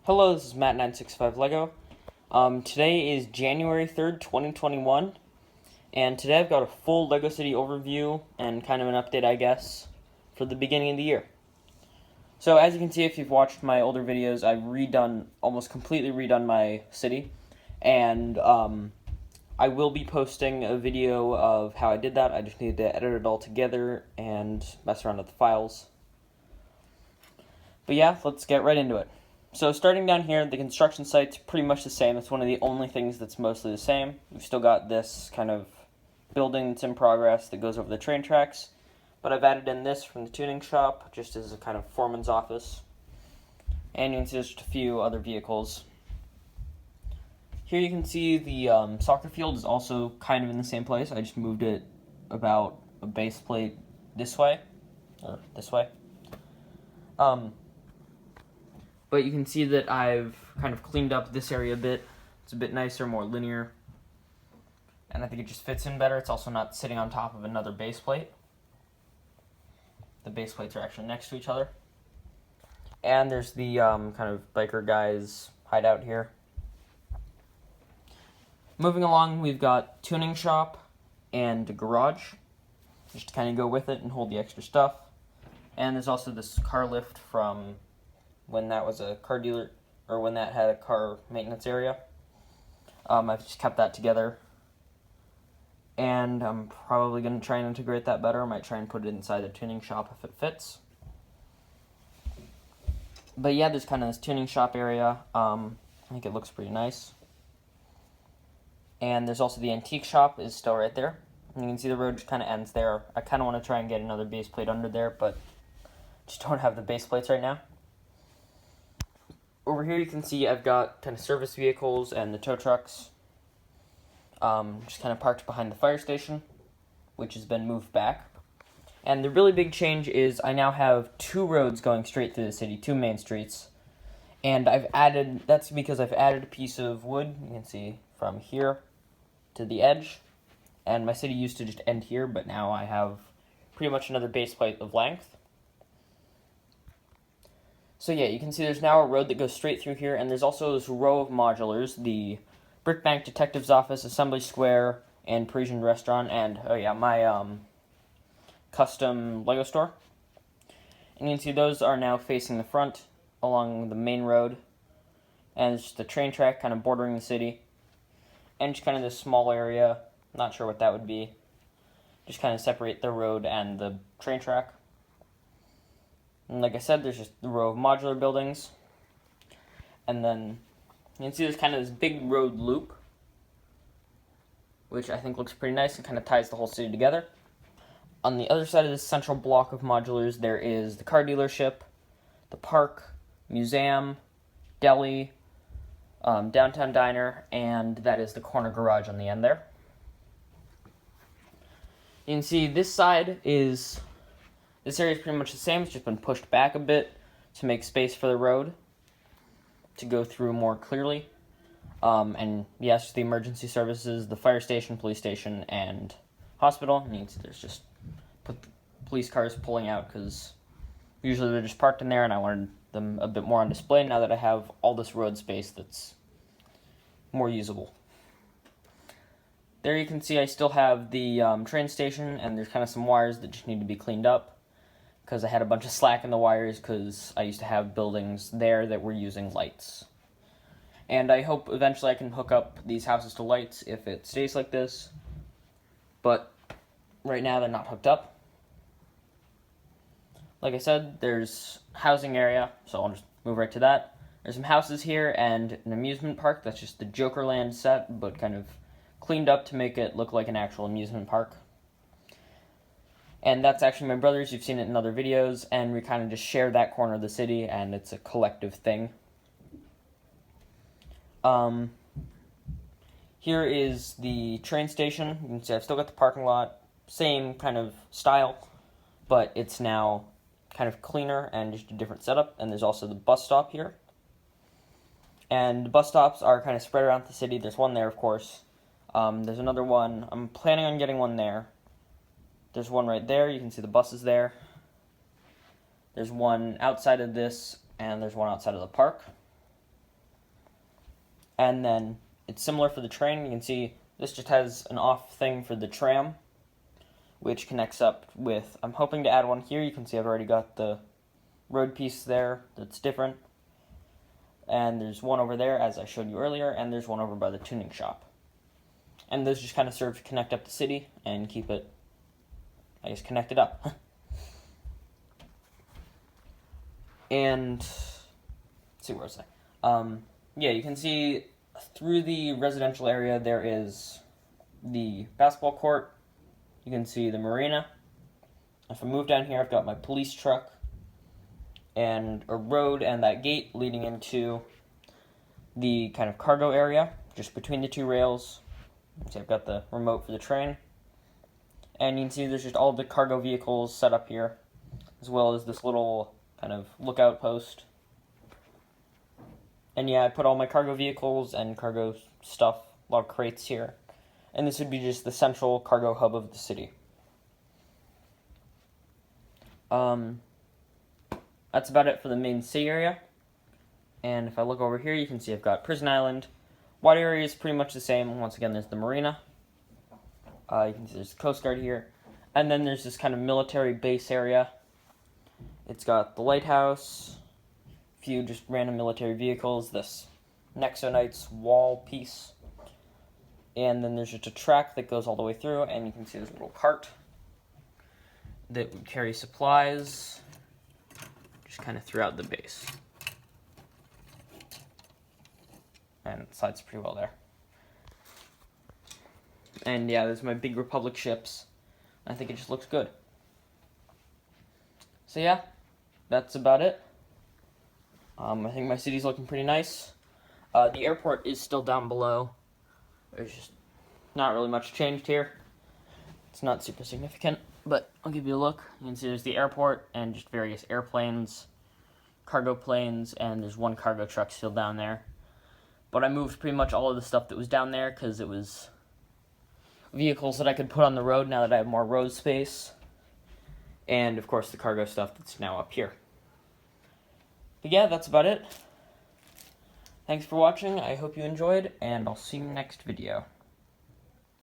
Hello, this is Matt965 Lego. Today is January 3rd, 2021, and today I've got a full Lego City overview and kind of an update, I guess, for the beginning of the year. So as you can see, if you've watched my older videos, I've almost completely redone my city, and I will be posting a video of how I did that. I just need to edit it all together and mess around with the files. But yeah, let's get right into it. So starting down here, the construction site's pretty much the same. It's one of the only things that's mostly the same. We've still got this kind of building that's in progress that goes over the train tracks. But I've added in this from the tuning shop, just as a kind of foreman's office. And you can see there's just a few other vehicles. Here you can see the soccer field is also kind of in the same place. I just moved it about a base plate this way, or this way. But you can see that I've kind of cleaned up this area a bit. It's a bit nicer, more linear. And I think it just fits in better. It's also not sitting on top of another base plate. The base plates are actually next to each other. And there's the kind of biker guys hideout here. Moving along, we've got tuning shop and a garage, just to kind of go with it and hold the extra stuff. And there's also this car lift from when that was a car dealer, or when that had a car maintenance area. I've just kept that together. And I'm probably going to try and integrate that better. I might try and put it inside the tuning shop if it fits. But yeah, there's kind of this tuning shop area. I think it looks pretty nice. And there's also the antique shop is still right there. And you can see the road just kind of ends there. I kind of want to try and get another base plate under there, but just don't have the base plates right now. Over here you can see I've got kind of service vehicles and the tow trucks just kind of parked behind the fire station, which has been moved back. And the really big change is I now have two roads going straight through the city, two main streets. And that's because I've added a piece of wood, you can see from here to the edge. And my city used to just end here, but now I have pretty much another base plate of length. So yeah, you can see there's now a road that goes straight through here, and there's also this row of modulars, the Brickbank Detective's Office, Assembly Square, and Parisian Restaurant, and, oh yeah, my custom Lego store. And you can see those are now facing the front along the main road, and it's just a train track kind of bordering the city, and just kind of this small area, not sure what that would be, just kind of separate the road and the train track. And like I said, there's just a row of modular buildings. And then you can see there's kind of this big road loop, which I think looks pretty nice and kind of ties the whole city together. On the other side of this central block of modulars, there is the car dealership, the park, museum, deli, downtown diner, and that is the corner garage on the end there. You can see this area is pretty much the same. It's just been pushed back a bit to make space for the road to go through more clearly. And yes, the emergency services, the fire station, police station, and hospital. And you can see there's just the police cars pulling out because usually they're just parked in there, and I wanted them a bit more on display now that I have all this road space that's more usable. There you can see I still have the train station, and there's kind of some wires that just need to be cleaned up, because I had a bunch of slack in the wires because I used to have buildings there that were using lights. And I hope eventually I can hook up these houses to lights if it stays like this. But right now they're not hooked up. Like I said, there's housing area, so I'll just move right to that. There's some houses here and an amusement park that's just the Jokerland set, but kind of cleaned up to make it look like an actual amusement park. And that's actually my brother's. You've seen it in other videos, and we kind of just share that corner of the city, and it's a collective thing. Here is the train station. You can see I've still got the parking lot, same kind of style, but it's now kind of cleaner and just a different setup. And there's also the bus stop here. And the bus stops are kind of spread around the city. There's one there, of course. There's another one. I'm planning on getting one there. There's one right there. You can see the buses there. There's one outside of this, and there's one outside of the park. And then it's similar for the train. You can see this just has an off thing for the tram, which connects up with, I'm hoping to add one here. You can see I've already got the road piece there that's different. And there's one over there, as I showed you earlier, and there's one over by the tuning shop. And those just kind of serve to connect up the city and keep it, I guess, connected up. And, let's see, where was I? Yeah, you can see through the residential area there is the basketball court. You can see the marina. If I move down here, I've got my police truck and a road and that gate leading into the kind of cargo area, just between the two rails. See, I've got the remote for the train. And you can see there's just all the cargo vehicles set up here, as well as this little kind of lookout post. And yeah, I put all my cargo vehicles and cargo stuff, a lot of crates here. And this would be just the central cargo hub of the city. That's about it for the main city area. And if I look over here, you can see I've got Prison Island. Wide area is pretty much the same. Once again, there's the marina. You can see there's the Coast Guard here. And then there's this kind of military base area. It's got the lighthouse, a few just random military vehicles, this Nexonites wall piece. And then there's just a track that goes all the way through, and you can see this little cart that would carry supplies just kind of throughout the base. And it slides pretty well there. And yeah, there's my big Republic ships. I think it just looks good. So yeah, that's about it. I think my city's looking pretty nice. The airport is still down below. There's just not really much changed here. It's not super significant, but I'll give you a look. You can see there's the airport and just various airplanes, cargo planes, and there's one cargo truck still down there. But I moved pretty much all of the stuff that was down there because it was vehicles that I could put on the road now that I have more road space. And, of course, the cargo stuff that's now up here. But yeah, that's about it. Thanks for watching. I hope you enjoyed, and I'll see you next video.